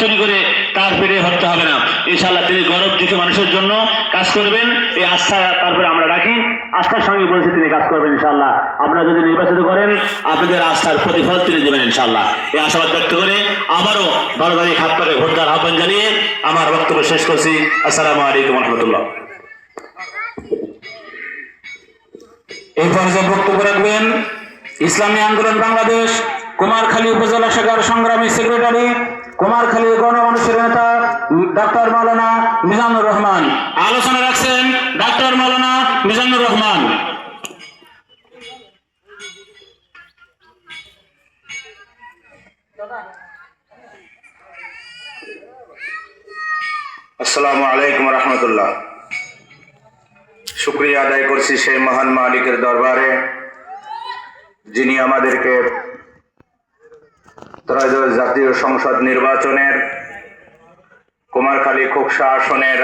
চুরি করে তার পেটে ভরতে হবে না। ইনশাআল্লাহ তিনি গরব দিতে মানুষের জন্য কাজ করবেন, এই আস্থা তারপরে আমরা রাখি। আস্থার সঙ্গে বলছি তিনি কাজ করবেন ইনশাআল্লাহ। আপনারা যদি নির্বাচিত করেন আপনাদের আস্থার প্রতিফল তিনি দেবেন ইনশাআল্লাহ। এই আশাবাদ ব্যক্ত করে আবারও বারোবারি খাত করে ভোট দেওয়ার আহ্বান জানিয়ে আমার বক্তব্য শেষ করছি। আসসালামু আলাইকুম ওয়া রাহমাতুল্লাহ। এই পর্যায়ে বক্তব্য রাখবেন ইসলামী আন্দোলন বাংলাদেশ কুমারখালী উপজেলা শাখার সংগ্রামী সেক্রেটারি, কুমারখালী গণমানুষের নেতা ডাক্তার মাওলানা মিজানুর রহমান। আলোচনা রাখছেন ডাক্তার মাওলানা মিজানুর রহমান। আসসালামু আলাইকুম ওয়া রাহমাতুল্লাহ। শুকরিয়া আদায় করছি সেই মহান মালিকের দরবারে যিনি আমাদেরকে ত্রয়োদশ জাতীয় সংসদ নির্বাচনের কুমারখালী খোকসা আসনের